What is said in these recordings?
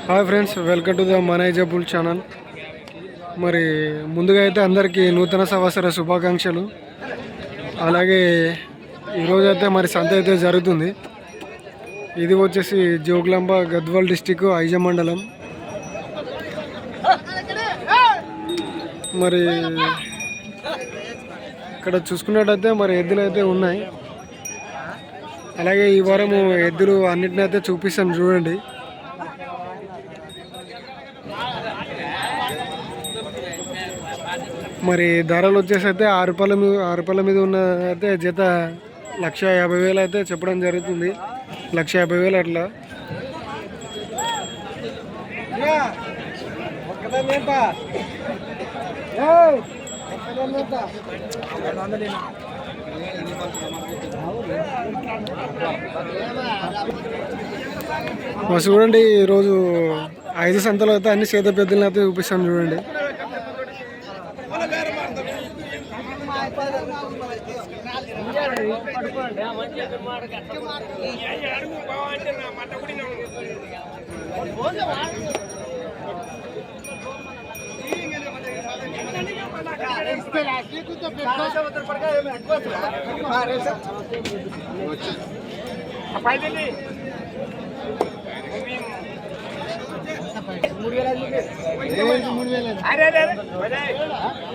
Hi friends, welcome to the monetizable channel. మరి ముందుగా అయితే అందరికీ నూతన సంవత్సర శుభాకాంక్షలు. అలాగే ఈరోజు అయితే మరి సంత అయితే జరుగుతుంది. ఇది వచ్చేసి జోగులాంబ గద్వాల్ డిస్టిక్ ఐజ మండలం. మరి ఇక్కడ చూసుకున్నట్టయితే మరి ఎద్దులు అయితే ఉన్నాయి. అలాగే ఈ వారము ఎద్దులు అన్నిటిని అయితే చూపిస్తాను చూడండి. మరి ధరలు వచ్చేసి అయితే 6 మీద ఉన్న అయితే జత 1,50,000 అయితే చెప్పడం జరుగుతుంది. 1,50,000 అట్లా. చూడండి, ఈరోజు 5 సంతలు అయితే అన్ని సేద పెద్దలను అయితే చూపిస్తాను చూడండి.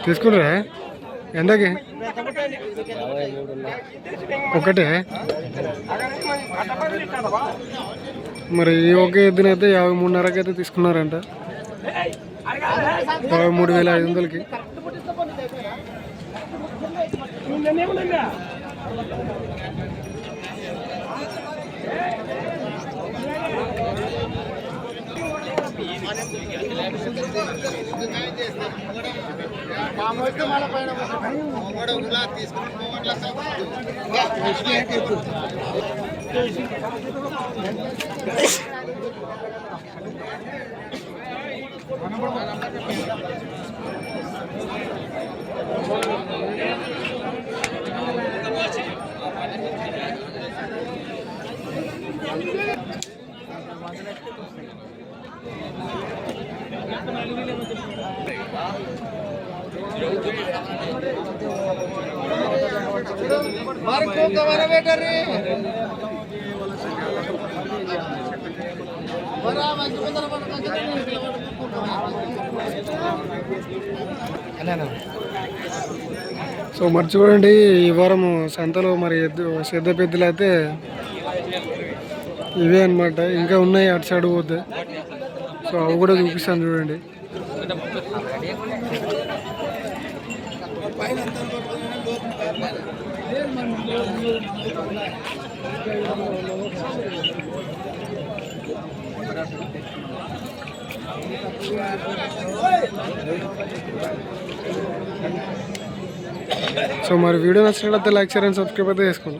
తీసుకురా ఎంతకి? ఒకటే. మరి ఈ ఒకే ఎద్దునైతే 53,500కి అయితే తీసుకున్నారంట. 53,500కి. సో మరి చూడండి, ఈ వారం సంతలో మరి పెద్ద పెద్దలు అయితే ఇవే అన్నమాట. ఇంకా ఉన్నాయి అటు సైడ్ పోతే. సో అవి కూడా చూపిస్తాను చూడండి. సో మరి వీడియో నచ్చినట్లయితే లైక్, షేర్ అండ్ సబ్స్క్రైబ్ అయితే చేసుకోండి.